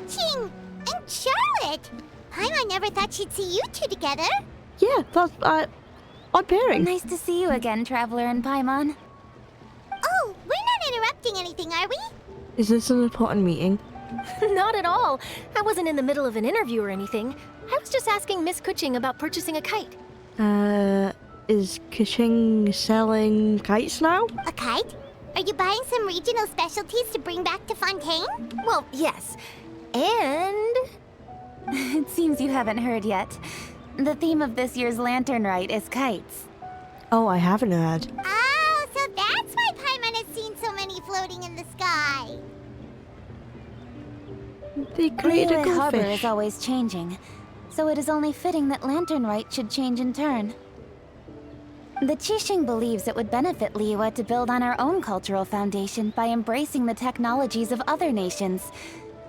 Matching! And Charlotte! Paimon never thought she'd see you two together. Yeah, that's odd pairing. Nice to see you again, Traveler and Paimon. Oh, we're not interrupting anything, are we? Is this an important meeting? Not at all. I wasn't in the middle of an interview or anything. I was just asking Miss Kuching about purchasing a kite. Is Kuching selling kites now? A kite? Are you buying some regional specialties to bring back to Fontaine? Well, yes. And... It seems you haven't heard yet. The theme of this year's Lantern Rite is kites. Oh, I haven't heard. Oh, so that's why Paimon has seen so many floating in the sky. They created a Liyue Harbor goldfish. is always changing, so it is only fitting that Lantern Rite should change in turn. The Qixing believes it would benefit Liyue to build on our own cultural foundation by embracing the technologies of other nations.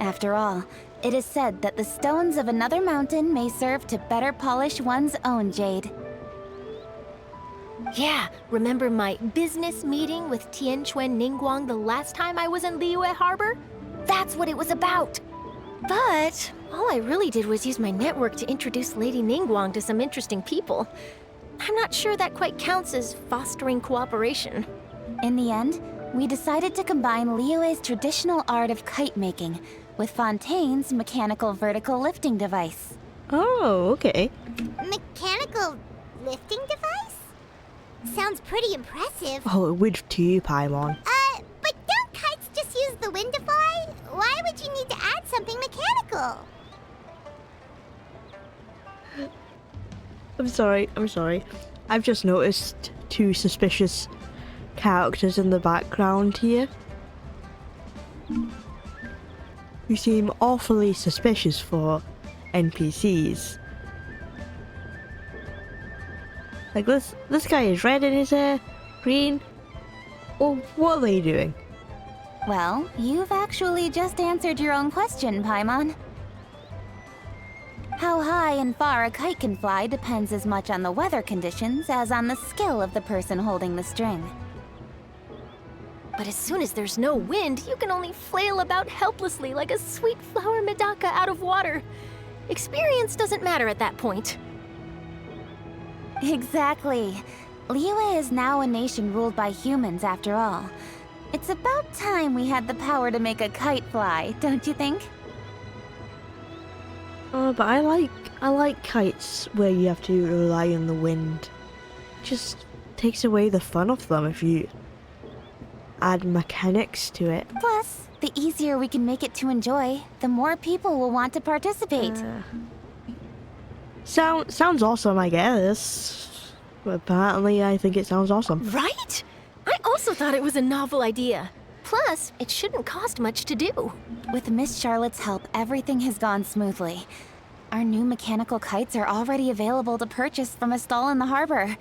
After all, it is said that the stones of another mountain may serve to better polish one's own jade. yeah, remember my business meeting with Tianquan Ningguang the last time I was in Liyue Harbor? That's what it was about. But all I really did was use my network to introduce Lady Ningguang to some interesting people. I'm not sure that quite counts as fostering cooperation. In the end, we decided to combine Liyue's traditional art of kite making with Fontaine's mechanical vertical lifting device. Oh, okay. Mechanical lifting device? Sounds pretty impressive. Oh, it would too, Paimon. But don't kites just use the wind to fly? Why would you need to add something mechanical? I'm sorry. I've just noticed two suspicious characters in the background here. You seem awfully suspicious for NPCs. Like this guy is red in his hair, green. Well, what are they doing? Well, you've actually just answered your own question, Paimon. How high and far a kite can fly depends as much on the weather conditions as on the skill of the person holding the string. But as soon as there's no wind, you can only flail about helplessly like a sweet flower medaka out of water. Experience doesn't matter at that point. Exactly. Liyue is now a nation ruled by humans after all. It's about time we had the power to make a kite fly, don't you think? But I like kites where you have to rely on the wind. Just takes away the fun of them if you add mechanics to it. Plus, the easier we can make it to enjoy, the more people will want to participate. Sounds awesome, I guess. But apparently, I think it sounds awesome. Right? I also thought it was a novel idea. Plus, it shouldn't cost much to do. With Miss Charlotte's help, everything has gone smoothly. Our new mechanical kites are already available to purchase from a stall in the harbor.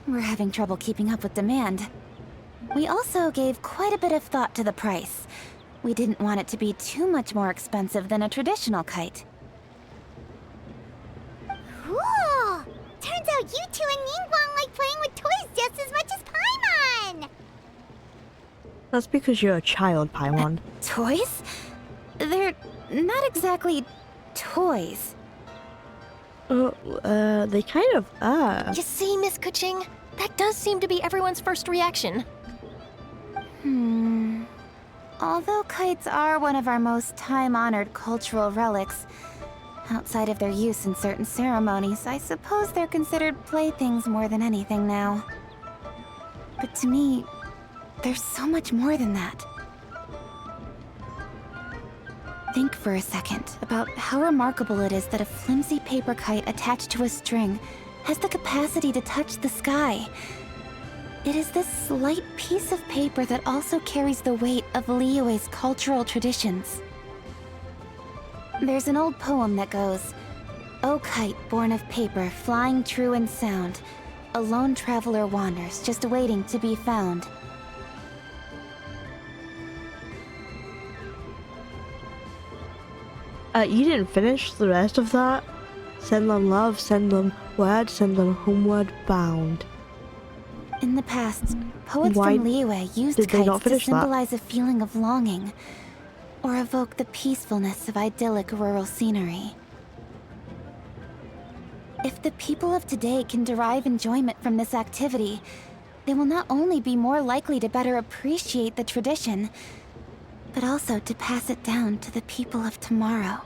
We're having trouble keeping up with demand. We also gave quite a bit of thought to the price. We didn't want it to be too much more expensive than a traditional kite. Cool! Turns out you two and Ningguang like playing with toys just as much as Paimon! That's because you're a child, Paimon. Toys? They're not exactly toys. They kind of are. You see, Miss Kuching? That does seem to be everyone's first reaction. Although kites are one of our most time-honored cultural relics, outside of their use in certain ceremonies, I suppose they're considered playthings more than anything now. But to me, there's so much more than that. Think for a second about how remarkable it is that a flimsy paper kite attached to a string has the capacity to touch the sky. It is this slight piece of paper that also carries the weight of Liyue's cultural traditions. There's an old poem that goes, "O kite born of paper, flying true and sound, a lone traveler wanders, just waiting to be found." You didn't finish the rest of that? Send them love, send them word, send them homeward bound. In the past, poets Why from Liyue used did they not kites to finish that? symbolize a feeling of longing. or evoke the peacefulness of idyllic rural scenery. If the people of today can derive enjoyment from this activity, they will not only be more likely to better appreciate the tradition, but also to pass it down to the people of tomorrow.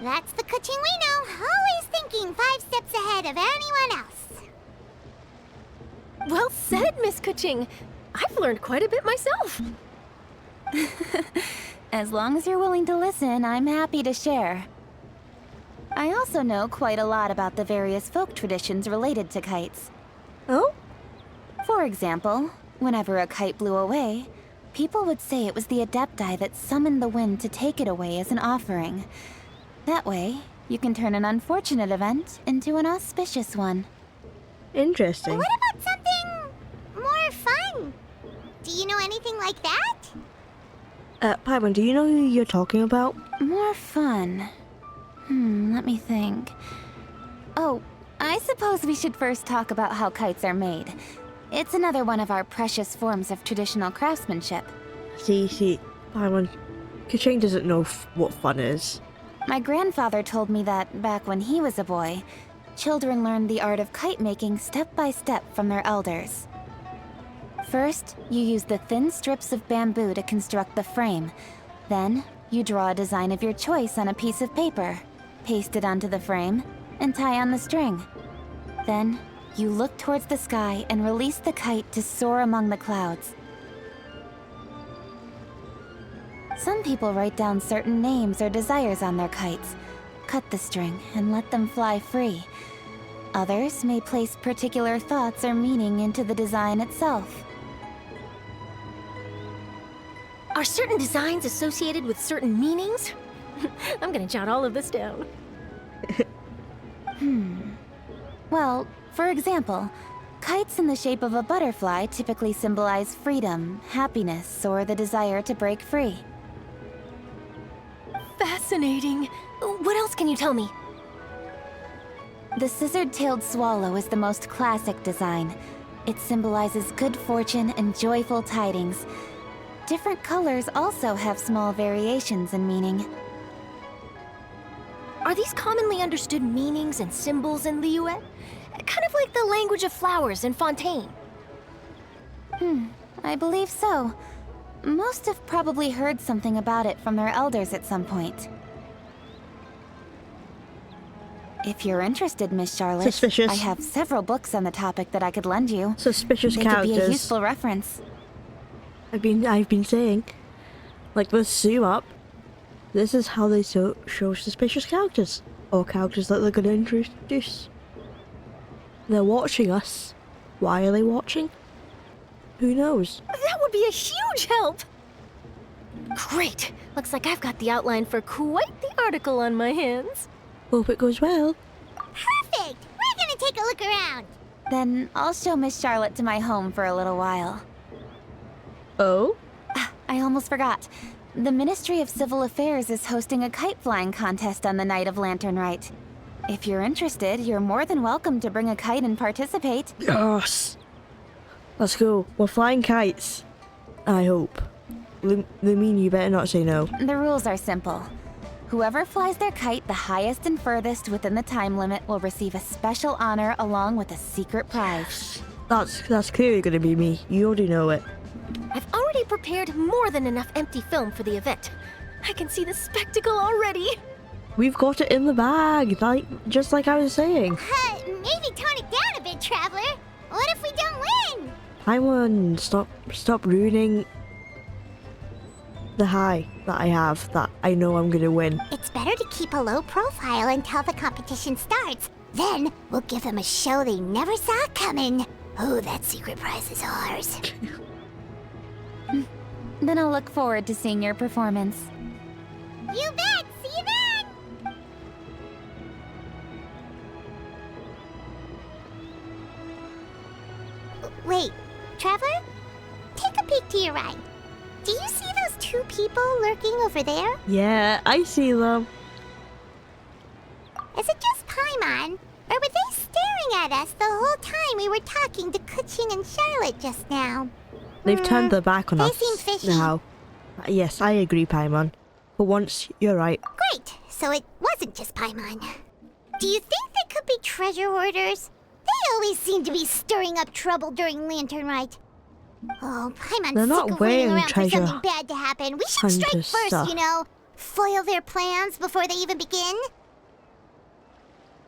That's the Kuching we know, always thinking 5 steps ahead of anyone else. Well said, Miss Kuching. I've learned quite a bit myself. As long as you're willing to listen, I'm happy to share. I also know quite a lot about the various folk traditions related to kites. Oh? For example, whenever a kite blew away, people would say it was the Adepti that summoned the wind to take it away as an offering. That way, you can turn an unfortunate event into an auspicious one. Interesting. What about something more fun? Do you know anything like that? Paimon, do you know who you're talking about? More fun. Let me think. Oh, I suppose we should first talk about how kites are made. It's another one of our precious forms of traditional craftsmanship. See, Paimon, Kuching doesn't know what fun is. My grandfather told me that back when he was a boy, children learned the art of kite making step by step from their elders. First, you use the thin strips of bamboo to construct the frame. Then, you draw a design of your choice on a piece of paper, paste it onto the frame, and tie on the string. Then, you look towards the sky and release the kite to soar among the clouds. Some people write down certain names or desires on their kites, cut the string, and let them fly free. Others may place particular thoughts or meaning into the design itself. Are certain designs associated with certain meanings? I'm gonna jot all of this down. Well, for example, kites in the shape of a butterfly typically symbolize freedom, happiness, or the desire to break free. Fascinating. What else can you tell me? The scissored-tailed swallow is the most classic design. It symbolizes good fortune and joyful tidings. Different colors also have small variations in meaning. Are these commonly understood meanings and symbols in Liyue? Kind of like the language of flowers in Fontaine. I believe so. Most have probably heard something about it from their elders at some point. If you're interested, Miss Charlotte, Suspicious. I have several books on the topic that I could lend you. Suspicious They could be a characters. useful reference. I've been saying, like with Zoom Up, this is how they show suspicious characters, or characters that they're going to introduce. They're watching us. Why are they watching? Who knows? That would be a huge help! Great! Looks like I've got the outline for quite the article on my hands. Hope it goes well. Perfect! We're gonna take a look around. Then I'll show Miss Charlotte to my home for a little while. Oh? I almost forgot. The Ministry of Civil Affairs is hosting a kite flying contest on the night of Lantern Rite. If you're interested, you're more than welcome to bring a kite and participate. Yes! Let's go. We're flying kites. I hope. Lumine, you better not say no. The rules are simple. Whoever flies their kite the highest and furthest within the time limit will receive a special honor along with a secret prize. That's clearly going to be me. You already know it. I've already prepared more than enough empty film for the event. I can see the spectacle already. We've got it in the bag, just like I was saying. Maybe tone it down a bit, Traveler. What if we don't win? Paimon, stop ruining the high that I have, that I know I'm gonna win. It's better to keep a low profile until the competition starts. Then we'll give them a show they never saw coming. Oh, that secret prize is ours. Then I'll look forward to seeing your performance. You bet! See you then! Wait, Traveler? Take a peek to your right. Do you see those 2 people lurking over there? Yeah, I see them. Is it just Paimon? Or were they staring at us the whole time we were talking to Kuching and Charlotte just now? They've turned their back on They us seem fishy. now. Yes, I agree, Paimon. For once, you're right. Great, so it wasn't just Paimon. Do you think they could be treasure hoarders? They always seem to be stirring up trouble during Lantern Rite. Oh, Paimon's They're not sick of waiting wearing around for treasure something bad to happen. We should strike hunter first, stuff. you know? Foil their plans before they even begin?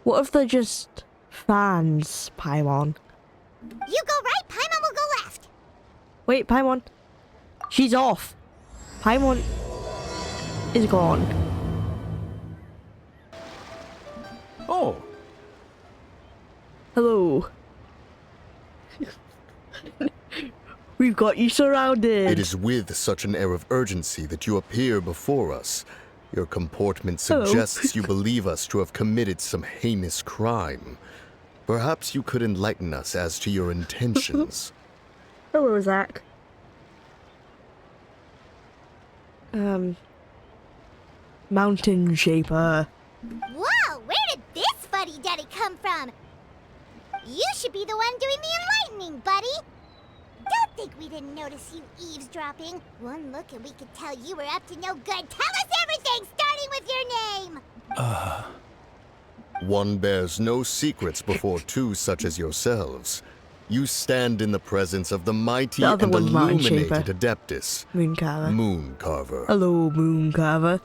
What if they're just fans, Paimon? You go right, Paimon will go left. Wait, Paimon. She's off. Paimon is gone. Oh, Hello. We've got you surrounded. It is with such an air of urgency that you appear before us. Your comportment Hello. suggests you believe us to have committed some heinous crime. Perhaps you could enlighten us as to your intentions. Hello, Zach. Mountain Shaper. Whoa, where did this fuddy-duddy come from? You should be the one doing the enlightening, buddy. Don't think we didn't notice you eavesdropping. One look and we could tell you were up to no good. Tell us everything, starting with your name. One bears no secrets before two such as yourselves. You stand in the presence of the mighty The other and one's Mountain illuminated Shaper. Adeptus, Mooncarver. Mooncarver. Hello, Mooncarver.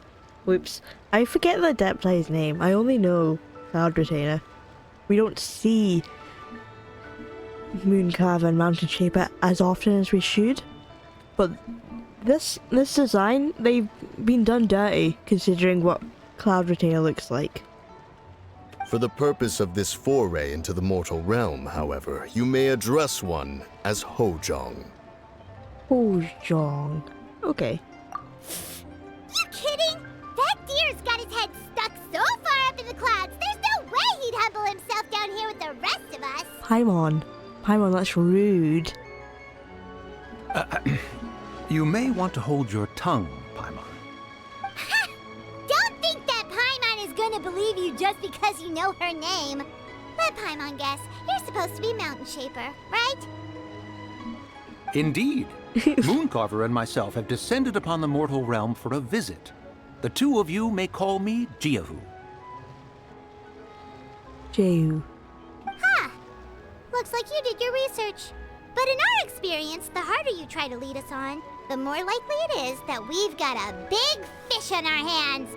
Whoops. I forget the Adepti's name. I only know Cloud Retainer. We don't see Mooncarver and Mountain Shaper as often as we should. But this design, they've been done dirty considering what Cloud Retainer looks like. For the purpose of this foray into the mortal realm, however, you may address one as Hojong. Oh, Jong. Okay. You kidding? That deer's got his head stuck so far up in the clouds, there's no way he'd humble himself down here with the rest of us. Paimon. Paimon, that's rude. you may want to hold your tongue, Paimon. Don't think that Paimon is gonna believe you just because you know her name. Let Paimon guess. You're supposed to be Mountain Shaper, right? Indeed. Mooncarver and myself have descended upon the mortal realm for a visit. The two of you may call me Jiahu. Jehu. Looks like you did your research. But in our experience, the harder you try to lead us on, the more likely it is that we've got a big fish on our hands.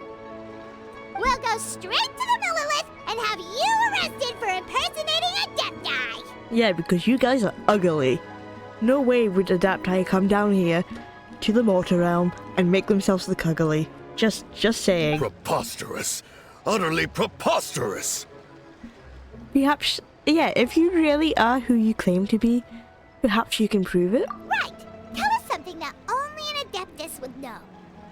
We'll go straight to the Millilith and have you arrested for impersonating a Adepti. Yeah, because you guys are ugly. No way would Adepti come down here to the mortal realm and make themselves look ugly. Just saying. Preposterous! Utterly preposterous! Perhaps, yeah, if you really are who you claim to be, perhaps you can prove it. Right. Tell us something that only an Adeptus would know.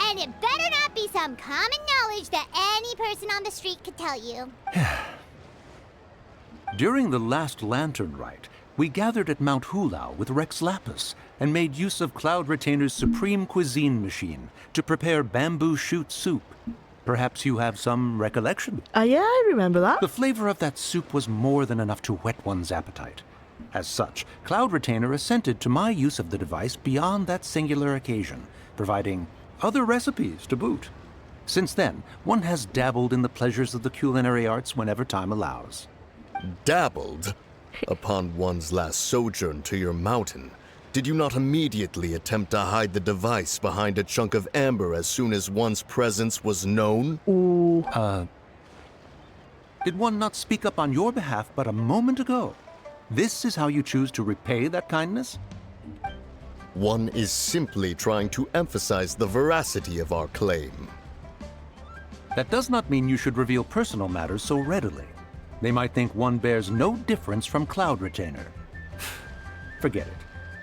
And it better not be some common knowledge that any person on the street could tell you. During the last Lantern Rite, we gathered at Mount Hulao with Rex Lapis and made use of Cloud Retainer's supreme cuisine machine to prepare bamboo shoot soup. Perhaps you have some recollection? Yeah, I remember that. The flavor of that soup was more than enough to whet one's appetite. As such, Cloud Retainer assented to my use of the device beyond that singular occasion, providing other recipes to boot. Since then, one has dabbled in the pleasures of the culinary arts whenever time allows. Dabbled? Upon one's last sojourn to your mountain, did you not immediately attempt to hide the device behind a chunk of amber as soon as one's presence was known? Ooh. Did one not speak up on your behalf but a moment ago? This is how you choose to repay that kindness? One is simply trying to emphasize the veracity of our claim. That does not mean you should reveal personal matters so readily. They might think one bears no difference from Cloud Retainer. Forget it.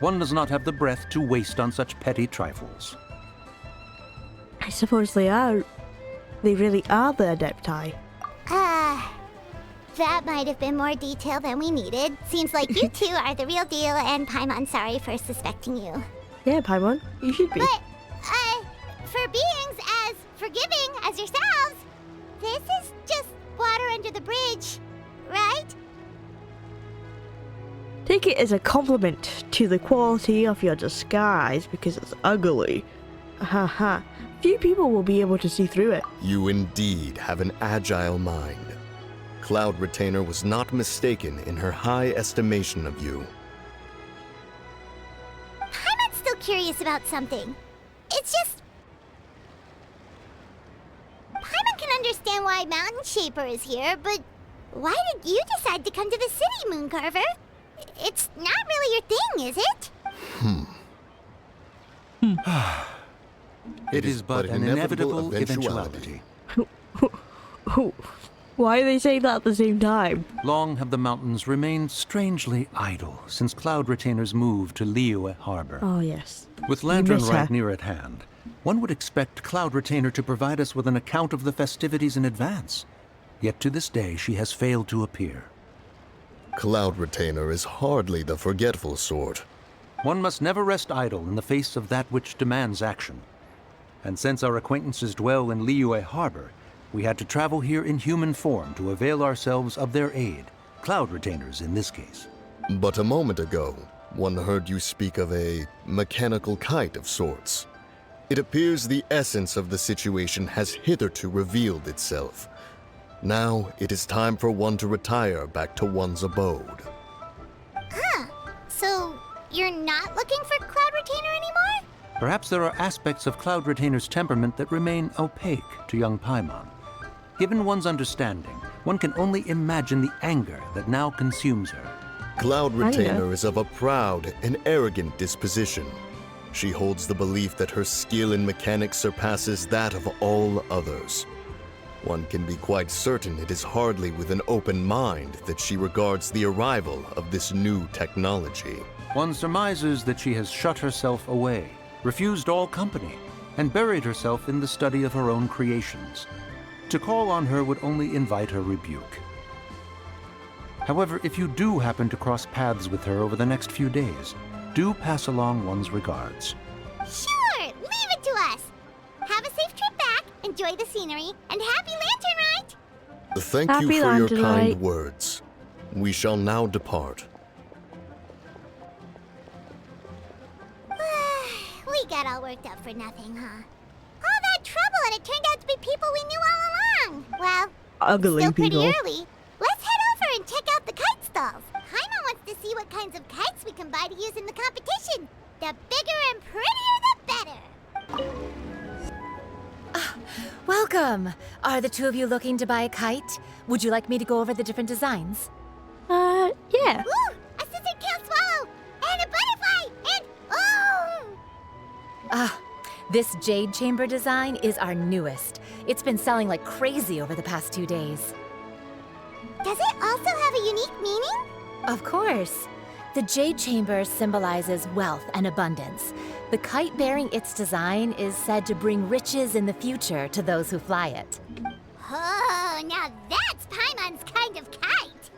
One does not have the breath to waste on such petty trifles. I suppose they are. They really are the Adepti. That might have been more detail than we needed. Seems like you two are the real deal, and Paimon, sorry for suspecting you. Yeah, Paimon, you should be. But, for beings as forgiving as yourselves, this is just water under the bridge, right? Take it as a compliment to the quality of your disguise because it's ugly. Haha. few people will be able to see through it. You indeed have an agile mind. Cloud Retainer was not mistaken in her high estimation of you. I'm still curious about something. It's just... Paimon can understand why Mountain Shaper is here, but why did you decide to come to the city, Mooncarver? It's not really your thing, is it? It is but an inevitable eventuality. Why are they saying that at the same time? Long have the mountains remained strangely idle since Cloud Retainer's move to Liyue Harbor. Oh, yes. With You Lantern miss Rite her. near at hand, one would expect Cloud Retainer to provide us with an account of the festivities in advance. Yet to this day, she has failed to appear. Cloud Retainer is hardly the forgetful sort. One must never rest idle in the face of that which demands action. And since our acquaintances dwell in Liyue Harbor, we had to travel here in human form to avail ourselves of their aid, Cloud Retainers in this case. But a moment ago, one heard you speak of a mechanical kite of sorts. It appears the essence of the situation has hitherto revealed itself. Now it is time for one to retire back to one's abode. So, you're not looking for Cloud Retainer anymore? Perhaps there are aspects of Cloud Retainer's temperament that remain opaque to young Paimon. Given one's understanding, one can only imagine the anger that now consumes her. Cloud know. Retainer is of a proud and arrogant disposition. She holds the belief that her skill in mechanics surpasses that of all others. One can be quite certain it is hardly with an open mind that she regards the arrival of this new technology. One surmises that she has shut herself away, refused all company, and buried herself in the study of her own creations. To call on her would only invite her rebuke. However, if you do happen to cross paths with her over the next few days, do pass along one's regards. Sure, leave it to us. Have a safe trip back, enjoy the scenery, and happy Lantern Rite! Thank Happy you for your Lantern kind Rite. words. We shall now depart. We got all worked up for nothing, huh? All that trouble and it turned out to be people we knew all along. Well, Ugly still pretty people. early. Let's head over and check out the kite stalls. Paimon wants to see what kinds of kites we can buy to use in the competition. The bigger and prettier, the better. Welcome! Are the two of you looking to buy a kite? Would you like me to go over the different designs? Yeah. Ooh, a scissor-tailed swallow, and a butterfly, and oh! This jade chamber design is our newest. It's been selling like crazy over the past 2 days. Does it also have a unique meaning? Of course. The jade chamber symbolizes wealth and abundance. The kite bearing its design is said to bring riches in the future to those who fly it. Oh, now that's Paimon's kind of kite.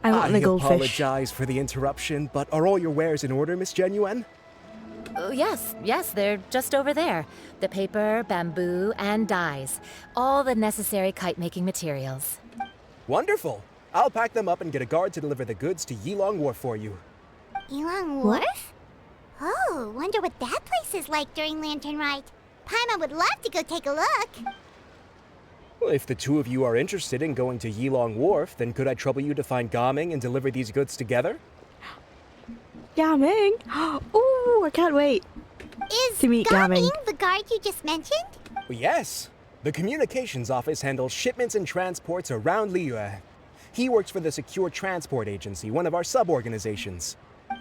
I want the goldfish. apologize for the interruption, but are all your wares in order, Miss Genuine? Yes, they're just over there. The paper, bamboo, and dyes. All the necessary kite-making materials. Wonderful. I'll pack them up and get a guard to deliver the goods to Yilong Wharf for you. Yilong Wharf? Oh, wonder what that place is like during Lantern Rite. Paimon would love to go take a look. Well, if the two of you are interested in going to Yilong Wharf, then could I trouble you to find Gaming and deliver these goods together? Gaming. Ooh, I can't wait. Is To meet Gaming. the guard you just mentioned? Well, yes. The communications office handles shipments and transports around Liyue. He works for the Secure Transport Agency, one of our sub-organizations.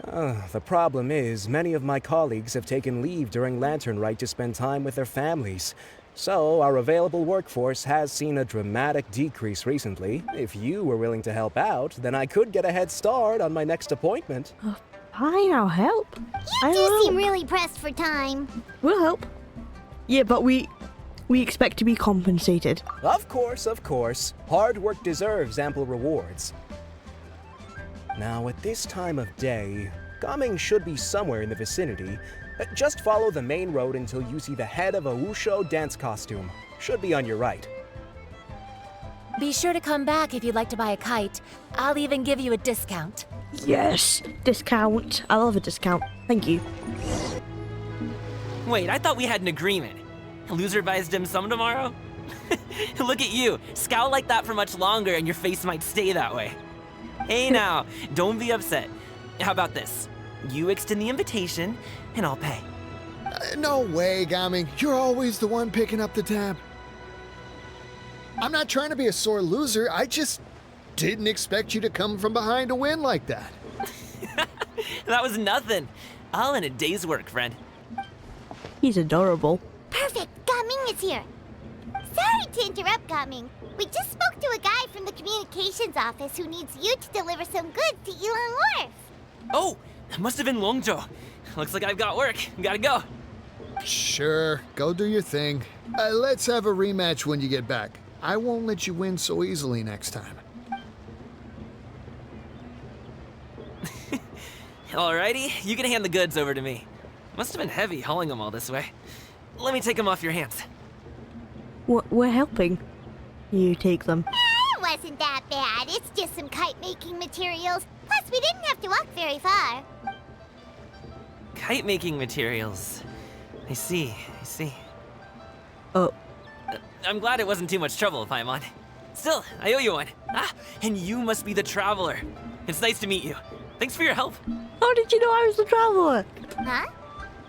The problem is, many of my colleagues have taken leave during Lantern Rite to spend time with their families. So, our available workforce has seen a dramatic decrease recently. If you were willing to help out, then I could get a head start on my next appointment. Fine, I'll help. You do seem really pressed for time. We'll help. Yeah, but we expect to be compensated. Of course, of course. Hard work deserves ample rewards. Now, at this time of day, Gaming should be somewhere in the vicinity. Just follow the main road until you see the head of a Wushu dance costume. Should be on your right. Be sure to come back if you'd like to buy a kite. I'll even give you a discount. Yes, discount. I love a discount. Thank you. Wait, I thought we had an agreement. Loser buys dim sum tomorrow? Look at you, scowl like that for much longer and your face might stay that way. Hey now, don't be upset. How about this? You extend the invitation, and I'll pay. No way, Gaming. You're always the one picking up the tab. I'm not trying to be a sore loser. I just didn't expect you to come from behind to win like that. That was nothing. All in a day's work, friend. He's adorable. Perfect! Gaming is here. Sorry to interrupt, Gaming. We just spoke to a guy from the communications office who needs you to deliver some goods to Ilang Wharf. Oh, it must have been Longzhou. Looks like I've got work. Gotta go. Sure, go do your thing. Let's have a rematch when you get back. I won't let you win so easily next time. Alrighty, you can hand the goods over to me. Must have been heavy hauling them all this way. Let me take them off your hands. We're helping. You take them. It wasn't that bad. It's just some kite-making materials. Plus, we didn't have to walk very far. Kite-making materials. I see. Oh, I'm glad it wasn't too much trouble, Paimon. Still, I owe you one. Ah, and you must be the traveler. It's nice to meet you. Thanks for your help. how did you know I was the traveler? Huh?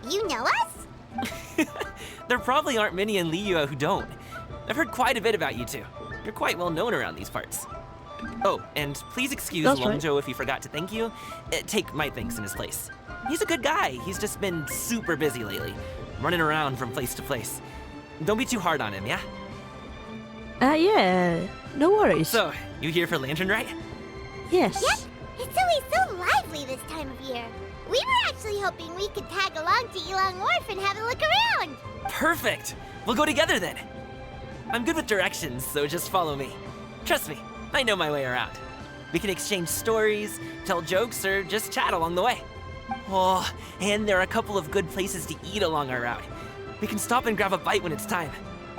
You know us? There probably aren't many in Liyue who don't. I've heard quite a bit about you two. You're quite well known around these parts. Oh, and please excuse That's right. Longzhou if he forgot to thank you. Take my thanks in his place. He's a good guy. He's just been super busy lately, running around from place to place. Don't be too hard on him, yeah? Yeah. No worries. So, you here for Lantern Rite? Yes. Yep. It's always so lively this time of year. We were actually hoping we could tag along to Ilang Wharf and have a look around. Perfect! We'll go together then. I'm good with directions, so just follow me. Trust me, I know my way around. We can exchange stories, tell jokes, or just chat along the way. Oh, and there are a couple of good places to eat along our route. We can stop and grab a bite when it's time.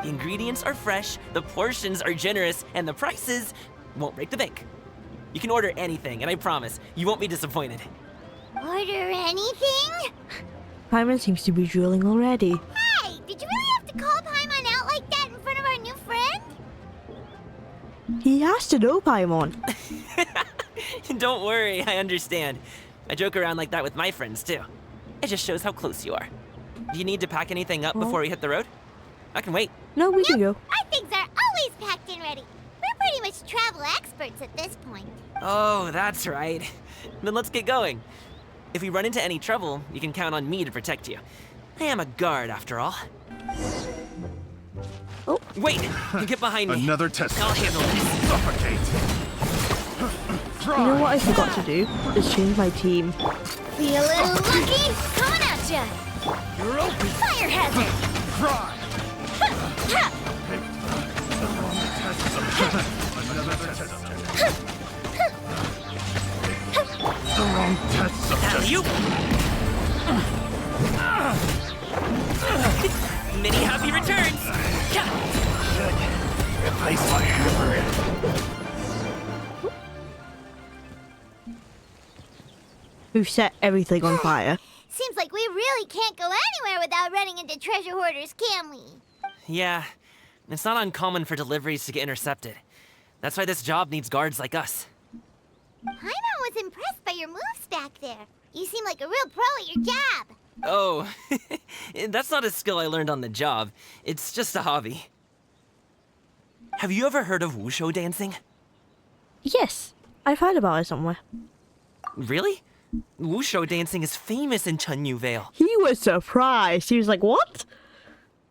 The ingredients are fresh, the portions are generous, and the prices won't break the bank. You can order anything, and I promise, you won't be disappointed. Order anything? Paimon seems to be drooling already. Hey, did you really have to call Paimon out like that in front of our new friend? He has to know Paimon. Don't worry, I understand. I joke around like that with my friends, too. It just shows how close you are. Do you need to pack anything up before we hit the road? I can wait. No, we can go. Our things are always packed and ready. We're pretty much travel experts at this point. Oh, that's right. Then let's get going. If we run into any trouble, you can count on me to protect you. I am a guard, after all. Oh. Wait! Get behind me. Another test. I'll handle this. Suffocate. You know what I forgot to do? Is change my team. Feel a little lucky? Coming at ya! You're open. Fire hazard! Cry. Ha! The wrong test subject. Alley-oop! Many happy returns! Replace my hammer. We've set everything on fire. Seems like we really can't go anywhere without running into treasure hoarders, can we? Yeah, it's not uncommon for deliveries to get intercepted. That's why this job needs guards like us. Paimon was impressed by your moves back there. You seem like a real pro at your job. Oh, that's not a skill I learned on the job. It's just a hobby. Have you ever heard of wushu dancing? Yes, I've heard about it somewhere. Really? Wushu dancing is famous in Chunyu Vale. He was surprised. He was like, what?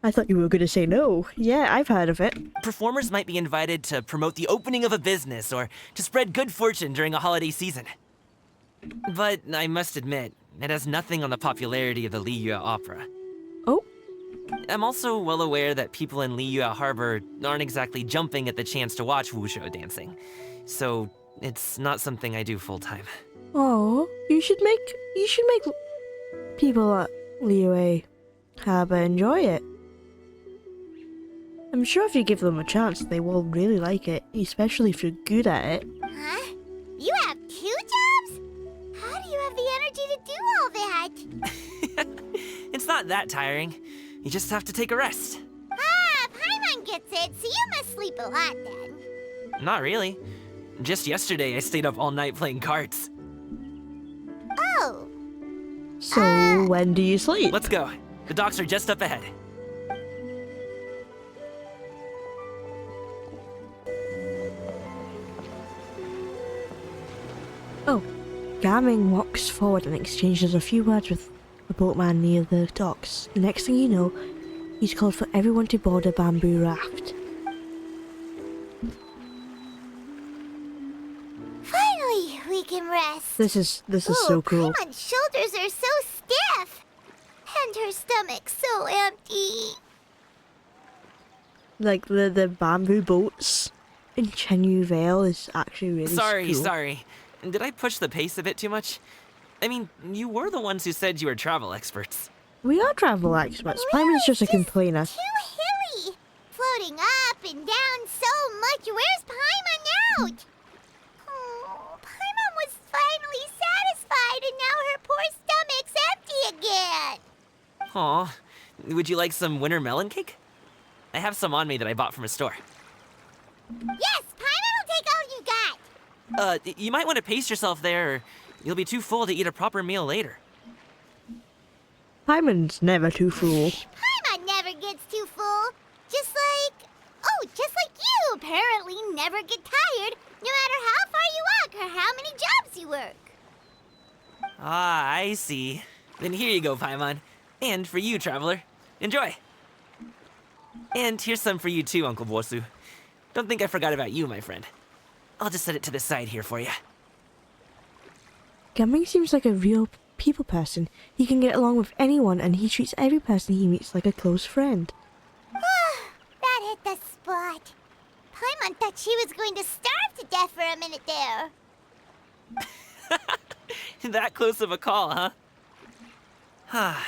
I thought you were going to say no. Yeah, I've heard of it. Performers might be invited to promote the opening of a business or to spread good fortune during a holiday season. But I must admit, it has nothing on the popularity of the Liyue Opera. Oh, I'm also well aware that people in Liyue Harbor aren't exactly jumping at the chance to watch wushu dancing. So it's not something I do full-time. oh, you should make people at Liyue Harbor enjoy it. I'm sure if you give them a chance, they will really like it, especially if you're good at it. Huh? You have 2 jobs? How do you have the energy to do all that? It's not that tiring. You just have to take a rest. it, so you must sleep a lot then. Not really. Just yesterday, I stayed up all night playing cards. Oh, So when do you sleep? Let's go. The docks are just up ahead. Oh, Gaming walks forward and exchanges a few words with the boatman near the docks. The next thing you know, he's called for everyone to board a bamboo raft. finally we can rest. This is so cool. Paimon's shoulders are so stiff. And her stomach's so empty. Like the bamboo boats in Chenyu Vale is actually really cool. Sorry. Did I push the pace a bit too much? I mean, you were the ones who said you were travel experts. We are travel experts. Paimon's just a complainer. Too hilly. Floating up and down so much. Where's Paimon now? Oh, Paimon was finally satisfied and now her poor stomach's empty again. Aw, would you like some winter melon cake? I have some on me that I bought from a store. Yes, Paimon will take all you got. You might want to pace yourself there, or you'll be too full to eat a proper meal later. Paimon's never too full. Paimon never gets too full. Just like you apparently never get tired, no matter how far you walk or how many jobs you work. Ah, I see. Then here you go, Paimon. And for you, traveler. Enjoy. And here's some for you too, Uncle Bosu. Don't think I forgot about you, my friend. I'll just set it to the side here for you. Gaming seems like a real people person. He can get along with anyone and he treats every person he meets like a close friend. That hit the spot. Paimon thought she was going to starve to death for a minute there. That close of a call, huh?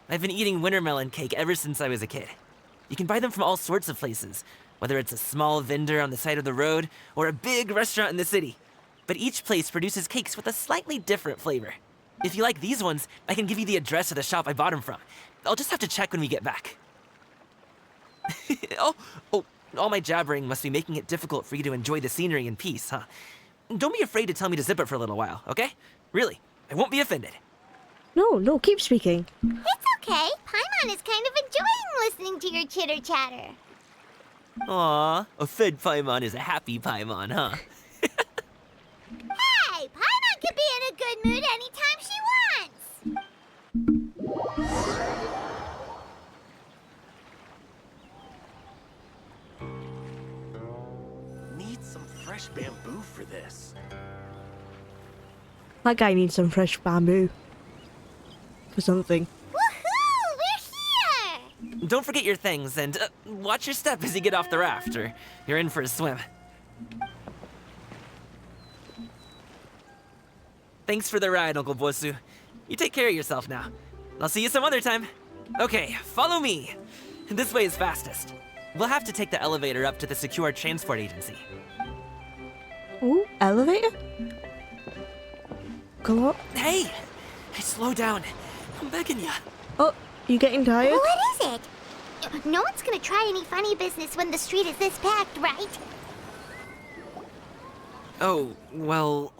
I've been eating winter melon cake ever since I was a kid. You can buy them from all sorts of places, whether it's a small vendor on the side of the road or a big restaurant in the city. But each place produces cakes with a slightly different flavor. If you like these ones, I can give you the address of the shop I bought them from. I'll just have to check when we get back. Oh, all my jabbering must be making it difficult for you to enjoy the scenery in peace, huh? Don't be afraid to tell me to zip it for a little while, okay? Really, I won't be offended. No, keep speaking. It's okay. Paimon is kind of enjoying listening to your chitter-chatter. Aw, a fed Paimon is a happy Paimon, huh? Hey, Paimon can be in a good mood anytime she wants. Need some fresh bamboo for this. That guy needs some fresh bamboo. For something. Woohoo! We're here! Don't forget your things, and watch your step as you get off the raft, or you're in for a swim. Thanks for the ride, Uncle Bosu. You take care of yourself now. I'll see you some other time. Okay, follow me. This way is fastest. We'll have to take the elevator up to the secure transport agency. Ooh, elevator? Come on. Hey! Slow down. I'm begging ya. Oh, you getting tired? What is it? No one's gonna try any funny business when the street is this packed, right? Oh, well...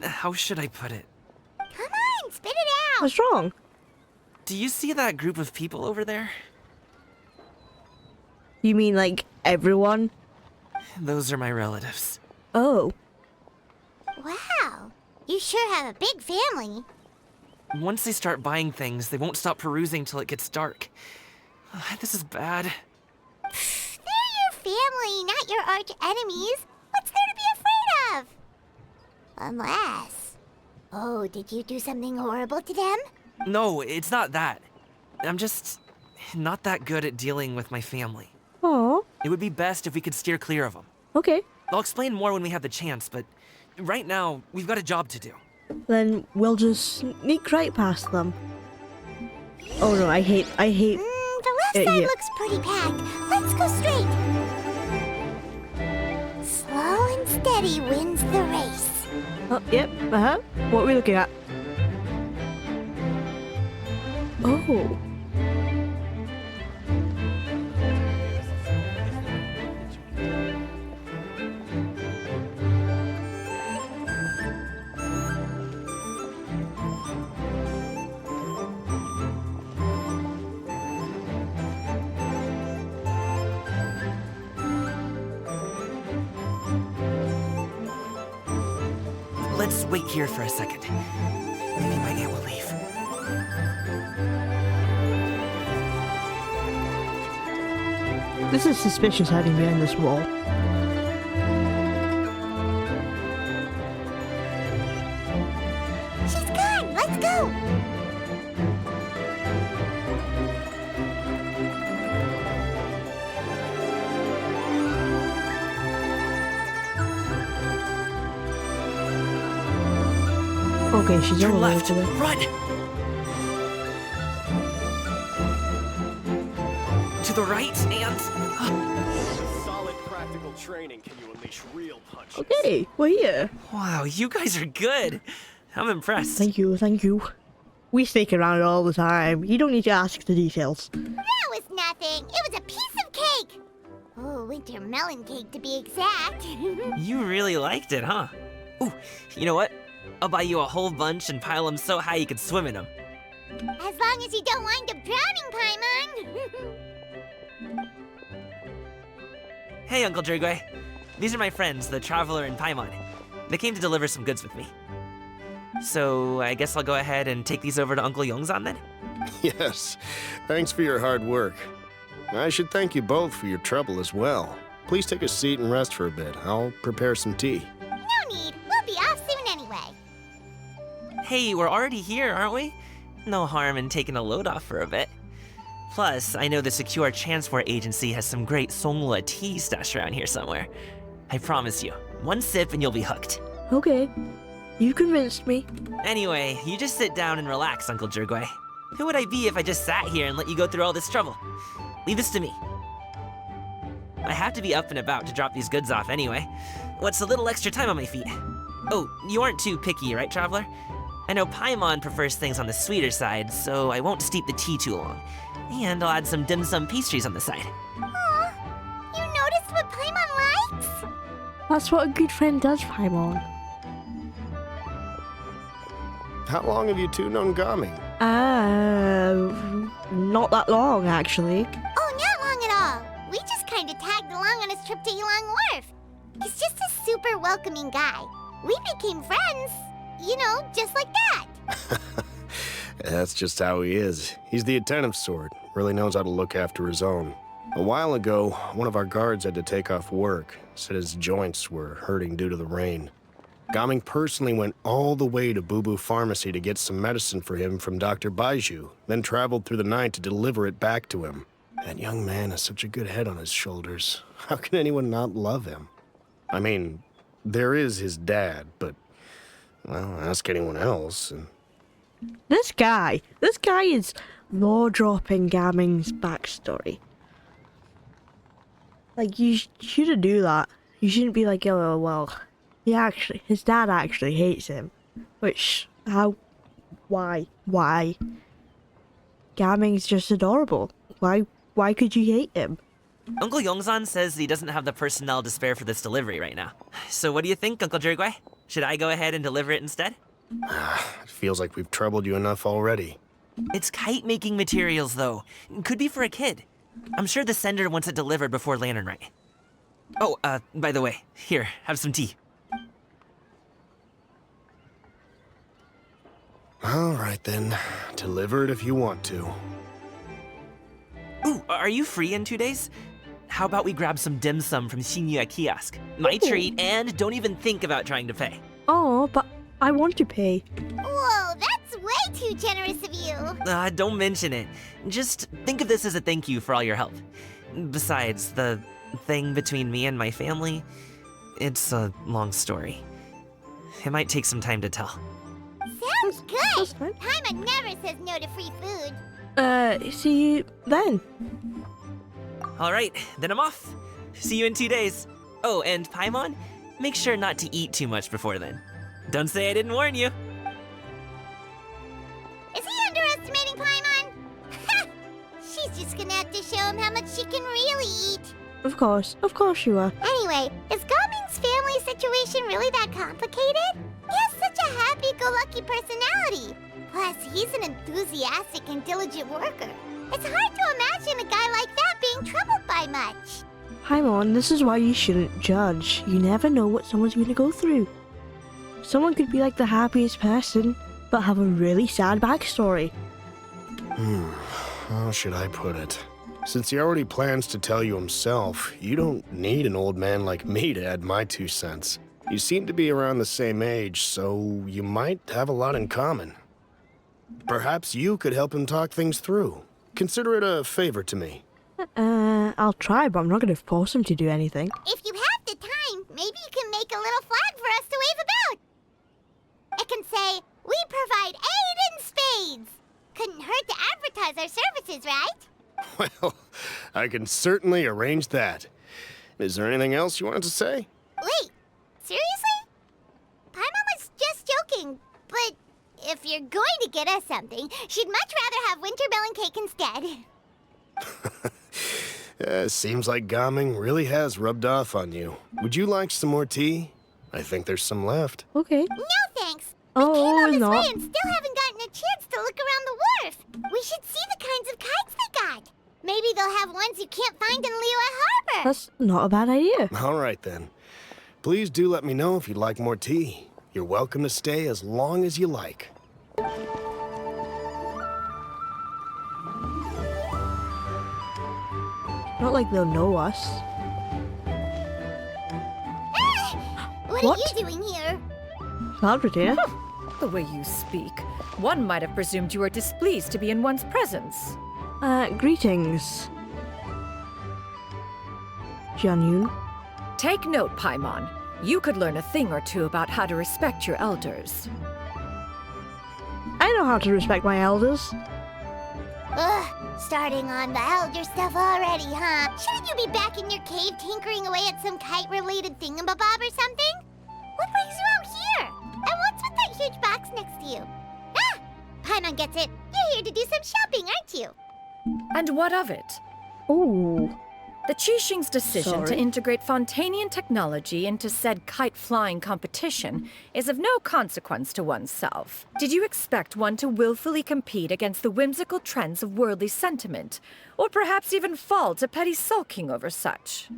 how should I put it? Come on, spit it out! What's wrong? Do you see that group of people over there? You mean like everyone? Those are my relatives. Oh. Wow, you sure have a big family. Once they start buying things, they won't stop perusing till it gets dark. This is bad. They're your family, not your arch enemies. What's there to be afraid of? Unless... Oh, did you do something horrible to them? No, it's not that. I'm just not that good at dealing with my family. Oh. It would be best if we could steer clear of them. Okay. I'll explain more when we have the chance, but right now, we've got a job to do. Then we'll just sneak right past them. Oh no, I hate The left side yeah. looks pretty packed. Let's go straight. Slow and steady wins the race. Oh, yep, What are we looking at? Oh. let's wait here for a second. Maybe my aunt will leave. This is suspicious hiding behind this wall. She's gone! Let's go! Okay, she's Turn all the way left. over there. Run! To the right and... Solid practical training can you unleash real punches. Okay, we're here. Wow, you guys are good. I'm impressed. Thank you, thank you. We sneak around all the time. You don't need to ask the details. That was nothing. It was a piece of cake. Oh, winter melon cake to be exact. You really liked it, huh? Ooh, you know what? I'll buy you a whole bunch and pile them so high you can swim in them. As long as you don't wind up drowning, Paimon. Hey, Uncle Jirgwe. These are my friends, the Traveler and Paimon. They came to deliver some goods with me. So, I guess I'll go ahead and take these over to Uncle Yongzan then? Yes, thanks for your hard work. I should thank you both for your trouble as well. Please take a seat and rest for a bit. I'll prepare some tea. No need. We'll be off soon anyway. Hey, we're already here, aren't we? No harm in taking a load off for a bit. Plus, I know the Secure Transport Agency has some great Songhua tea stashed around here somewhere. I promise you, one sip and you'll be hooked. Okay, you convinced me. Anyway, you just sit down and relax, Uncle Jirgwe. Who would I be if I just sat here and let you go through all this trouble? Leave this to me. I have to be up and about to drop these goods off anyway. What's a little extra time on my feet? Oh, you aren't too picky, right, Traveler? I know Paimon prefers things on the sweeter side, so I won't steep the tea too long. And I'll add some dim sum pastries on the side. Aw, you noticed what Paimon likes? That's what a good friend does, Paimon. How long have you two known Gaming? Not that long, actually. Oh, not long at all. We just kind of tagged along on his trip to Ylang Wharf. He's just a super welcoming guy. We became friends, you know, just like that. That's just how he is. He's the attentive sort, really knows how to look after his own. A while ago, one of our guards had to take off work, said his joints were hurting due to the rain. Gaming personally went all the way to Boo Boo Pharmacy to get some medicine for him from Dr. Baiju, then traveled through the night to deliver it back to him. That young man has such a good head on his shoulders. How can anyone not love him? I mean, there is his dad, but, well, ask anyone else, and... This guy is law-dropping Gaming's backstory. Like, you shouldn't do that. You shouldn't be like, oh, well, his dad actually hates him. Which, why? Gaming's just adorable. Why could you hate him? Uncle Yongzan says he doesn't have the personnel to spare for this delivery right now. So what do you think, Uncle Jirgwe? Should I go ahead and deliver it instead? It feels like we've troubled you enough already. It's kite-making materials, though. Could be for a kid. I'm sure the sender wants it delivered before Lantern Rite. Oh, by the way, here, have some tea. All right, then. Deliver it if you want to. Ooh, are you free in 2 days? How about we grab some dim sum from Shinya Kiosk? My treat, and don't even think about trying to pay. Oh, but I want to pay. Whoa, that's way too generous of you. Don't mention it. Just think of this as a thank you for all your help. Besides, the thing between me and my family, it's a long story. It might take some time to tell. Sounds good. That's fine. Paimon never says no to free food. See you then. All right, then I'm off. See you in 2 days. Oh, and Paimon, make sure not to eat too much before then. Don't say I didn't warn you. Is he underestimating Paimon? Ha! She's just gonna have to show him how much she can really eat. Of course you are. Anyway, is Gaming's family situation really that complicated? He has such a happy-go-lucky personality. Plus, he's an enthusiastic and diligent worker. It's hard to imagine a guy like that being troubled by much. Paimon, this is why you shouldn't judge. You never know what someone's going to go through. Someone could be like the happiest person, but have a really sad backstory. How should I put it? Since he already plans to tell you himself, you don't need an old man like me to add my 2 cents. You seem to be around the same age, so you might have a lot in common. Perhaps you could help him talk things through. Consider it a favor to me. I'll try, but I'm not going to force him to do anything. If you have the time, maybe you can make a little flag for us to wave about. It can say, "We provide aid in spades." Couldn't hurt to advertise our services, right? Well, I can certainly arrange that. Is there anything else you wanted to say? Wait, seriously? Paimon was just joking, but if you're going to get us something, she'd much rather have winter melon cake instead. Seems like Gaming really has rubbed off on you. Would you like some more tea? I think there's some left. Okay. No thanks. Oh, We came all this no. way and still haven't gotten a chance to look around the wharf. We should see the kinds of kites they got. Maybe they'll have ones you can't find in Liyue Harbor. That's not a bad idea. All right, then. Please do let me know if you'd like more tea. You're welcome to stay as long as you like. Not like they'll know us. What What? are you doing here? Cloud Retainer? The way you speak, one might have presumed you were displeased to be in one's presence. Greetings. Jianyun. Take note, Paimon. You could learn a thing or two about how to respect your elders. I know how to respect my elders. Ugh, starting on the elder stuff already, huh? Shouldn't you be back in your cave tinkering away at some kite-related thingamabob or something? What brings you out here? And what's with that huge box next to you? Ah! Paimon gets it. You're here to do some shopping, aren't you? And what of it? Ooh. The Qixing's decision to Sorry. integrate Fontanian technology into said kite-flying competition is of no consequence to oneself. Did you expect one to willfully compete against the whimsical trends of worldly sentiment, or perhaps even fall to petty sulking over such?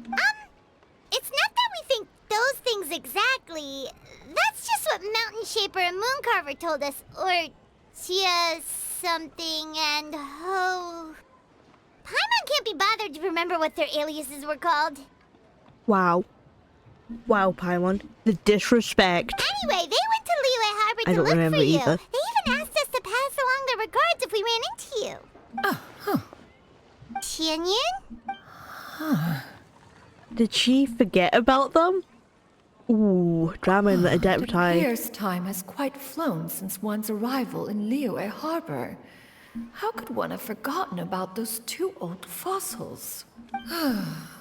It's not that we think those things exactly. That's just what Mountain Shaper and Mooncarver told us. Or Chia something and Ho. Paimon can't be bothered to remember what their aliases were called. Wow. Wow, Paimon. The disrespect. Anyway, they went to Liyue Harbor I to don't look remember for you. either. They even asked us to pass along their regards if we ran into you. Oh, huh. Tianyun? Did she forget about them? Ooh, drama in the It Adepti. appears time has quite flown since one's arrival in Liyue Harbor. How could one have forgotten about those 2 old fossils?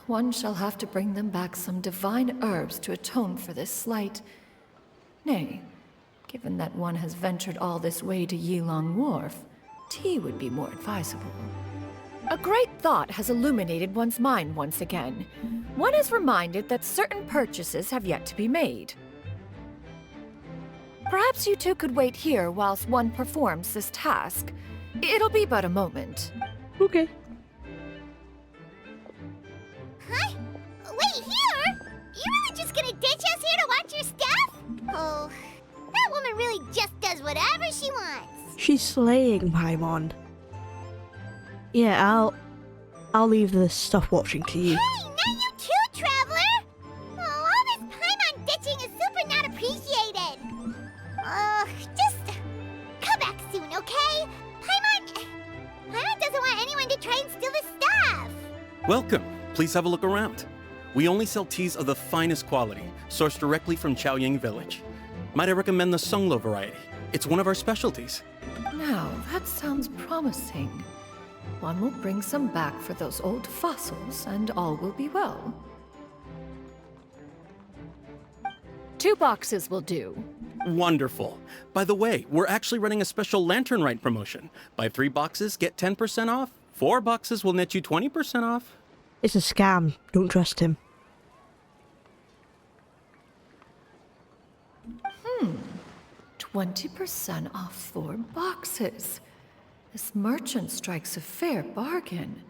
One shall have to bring them back some divine herbs to atone for this slight. Nay, given that one has ventured all this way to Yilong Wharf, tea would be more advisable. A great thought has illuminated one's mind once again. One is reminded that certain purchases have yet to be made. Perhaps you two could wait here whilst one performs this task. It'll be but a moment. Okay. Huh? Wait, here? You really just gonna ditch us here to watch your stuff? Oh, that woman really just does whatever she wants. She's slaying Paimon. Yeah, I'll leave the stuff watching to you. Hey, not you too, Traveler! Oh, all this Paimon ditching is super not appreciated. Just come back soon, okay? Paimon doesn't want anyone to try and steal his stuff. Welcome. Please have a look around. We only sell teas of the finest quality, sourced directly from Chaoying Village. Might I recommend the Songlo variety? It's one of our specialties. Now, that sounds promising. One will bring some back for those old fossils, and all will be well. 2 boxes will do. Wonderful. By the way, we're actually running a special Lantern Rite promotion. Buy 3 boxes, get 10% off. 4 boxes will net you 20% off. It's a scam. Don't trust him. 20% off 4 boxes. This merchant strikes a fair bargain.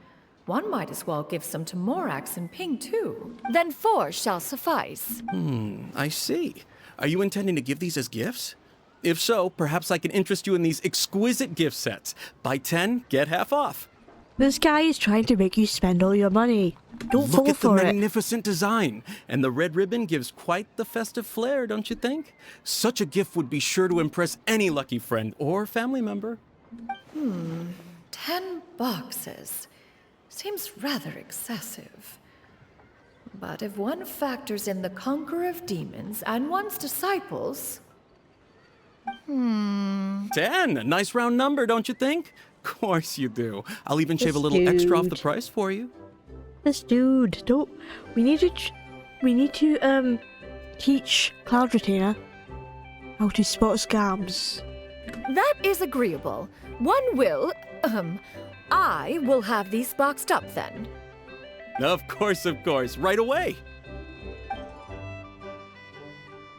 One might as well give some to Morax and Ping too. Then 4 shall suffice. I see. Are you intending to give these as gifts? If so, perhaps I can interest you in these exquisite gift sets. Buy 10, get half off. This guy is trying to make you spend all your money. Don't Look fall at the for it. magnificent design. And the red ribbon gives quite the festive flair, don't you think? Such a gift would be sure to impress any lucky friend or family member. 10 boxes. Seems rather excessive. But if one factors in the conqueror of demons and one's disciples... 10, a nice round number, don't you think? Of course you do. I'll even shave a little extra off the price for you. This dude, don't. We need to teach Cloud Retainer how to spot scams. That is agreeable. One will, I will have these boxed up then. Of course, right away.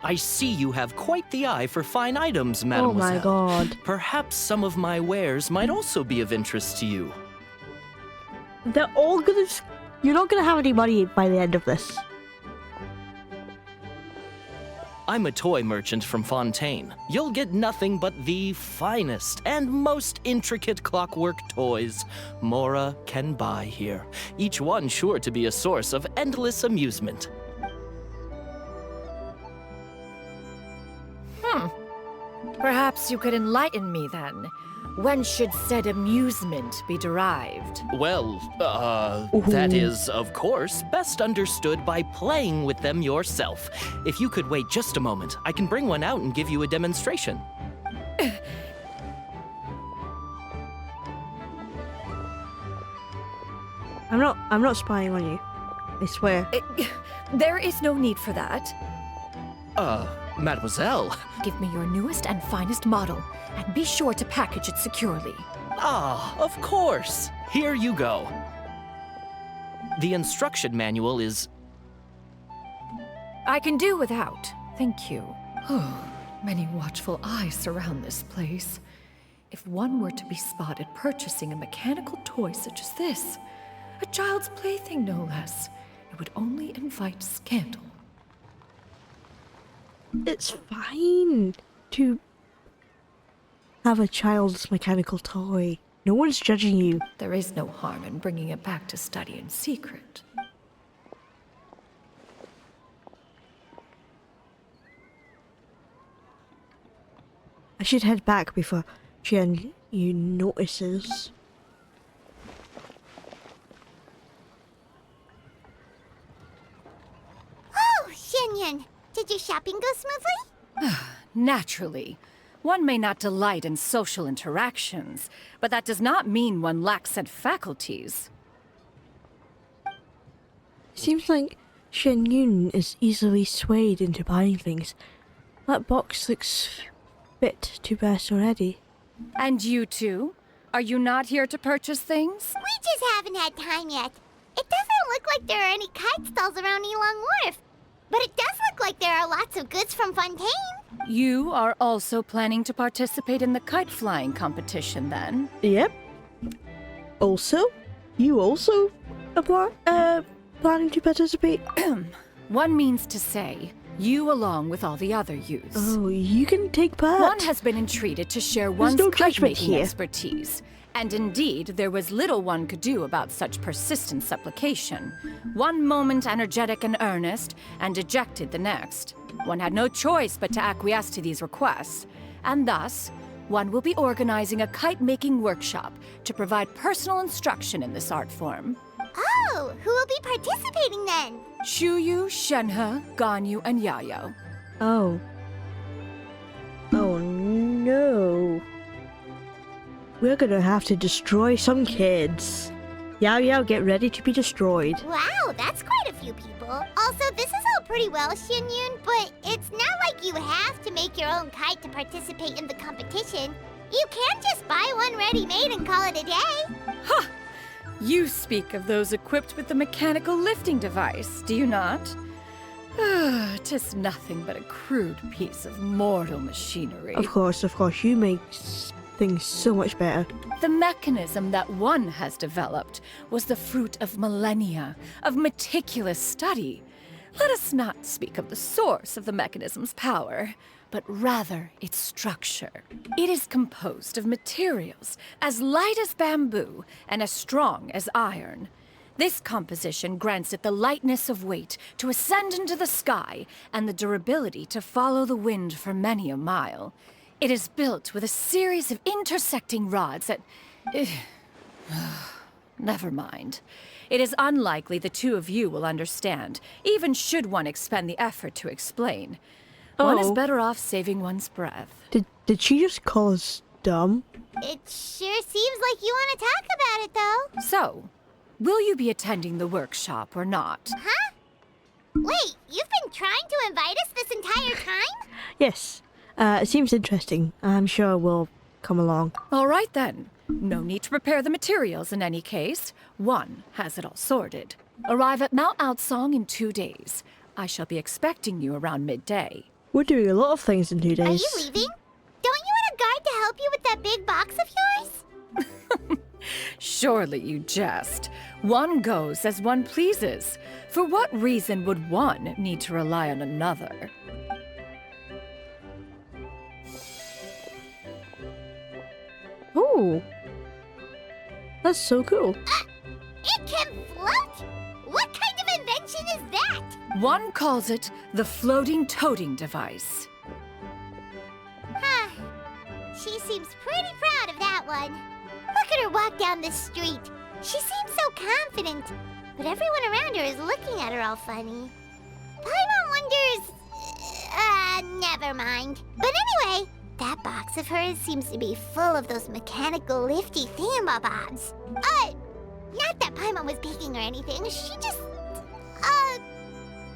I see you have quite the eye for fine items, mademoiselle. Oh my god. Perhaps some of my wares might also be of interest to you. They're all gonna... You're not gonna have any money by the end of this. I'm a toy merchant from Fontaine. You'll get nothing but the finest and most intricate clockwork toys Mora can buy here, each one sure to be a source of endless amusement. Perhaps you could enlighten me then. When should said amusement be derived? Well, that is, of course, best understood by playing with them yourself. If you could wait just a moment, I can bring one out and give you a demonstration. I'm not spying on you. I swear. There is no need for that. Mademoiselle. Give me your newest and finest model, and be sure to package it securely. Ah, of course. Here you go. The instruction manual is... I can do without. Thank you. Many watchful eyes surround this place. If one were to be spotted purchasing a mechanical toy such as this, a child's plaything no less, it would only invite scandal. It's fine to have a child's mechanical toy. No one's judging you. There is no harm in bringing it back to study in secret. I should head back before Chen Yu notices. Oh, Xianyun, did your shopping go smoothly? Naturally. One may not delight in social interactions, but that does not mean one lacks said faculties. Seems like Shen Yun is easily swayed into buying things. That box looks fit to burst already. And you too? Are you not here to purchase things? We just haven't had time yet. It doesn't look like there are any kite stalls around Elong Wharf, but it does look like there are lots of goods from Fontaine. You are also planning to participate in the kite flying competition then? Yep. Also? You also are planning to participate? One means to say, you along with all the other youths. Oh, you can take part. One has been entreated to share one's kite-making expertise. And indeed, there was little one could do about such persistent supplication. One moment energetic and earnest, and dejected the next. One had no choice but to acquiesce to these requests, and thus, one will be organizing a kite-making workshop to provide personal instruction in this art form. Oh, who will be participating then? Shuyu, Shenhe, Ganyu, and Yayo. Oh. Oh no. We're gonna have to destroy some kids. Yao Yao, get ready to be destroyed. Wow, that's quite a few people. Also, this is all pretty well, Xianyun, but it's not like you have to make your own kite to participate in the competition. You can't just buy one ready-made and call it a day. Ha! You speak of those equipped with the mechanical lifting device, do you not? 'Tis nothing but a crude piece of mortal machinery. Of course, you make things so much better. The mechanism that one has developed was the fruit of millennia of meticulous study. Let us not speak of the source of the mechanism's power, but rather its structure. It is composed of materials as light as bamboo and as strong as iron. This composition grants it the lightness of weight to ascend into the sky and the durability to follow the wind for many a mile. It is built with a series of intersecting rods that... Never mind. It is unlikely the two of you will understand, even should one expend the effort to explain. One is better off saving one's breath. Did she just call us dumb? It sure seems like you want to talk about it, though. So, will you be attending the workshop or not? Huh? Wait, you've been trying to invite us this entire time? Yes. It seems interesting. I'm sure we'll come along. All right then. No need to prepare the materials in any case. One has it all sorted. Arrive at Mount Outsong in 2 days. I shall be expecting you around midday. We're doing a lot of things in 2 days. Are you leaving? Don't you want a guard to help you with that big box of yours? Surely you jest. One goes as one pleases. For what reason would one need to rely on another? Ooh. That's so cool. It can float? What kind of invention is that? One calls it the floating toting device. Huh. She seems pretty proud of that one. Look at her walk down the street. She seems so confident, but everyone around her is looking at her all funny. Paimon wonders... never mind. But anyway, that box of hers seems to be full of those mechanical lifty thingamabobs. Not that Paimon was peeking or anything. She just,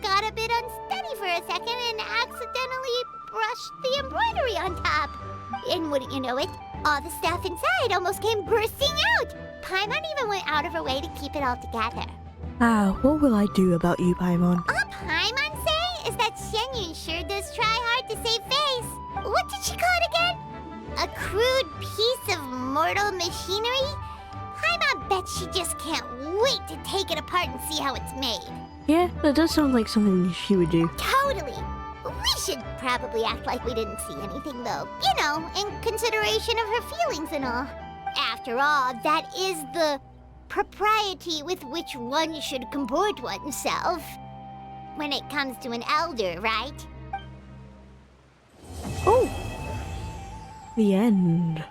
got a bit unsteady for a second and accidentally brushed the embroidery on top. And wouldn't you know it, all the stuff inside almost came bursting out. Paimon even went out of her way to keep it all together. What will I do about you, Paimon? All Paimon say is that Shenyun sure does try hard to save face. What did she call it again? A crude piece of mortal machinery? Paimon bets she just can't wait to take it apart and see how it's made. Yeah, that does sound like something she would do. Totally. We should probably act like we didn't see anything, though. You know, in consideration of her feelings and all. After all, that is the propriety with which one should comport oneself. When it comes to an elder, right? Oh! The end.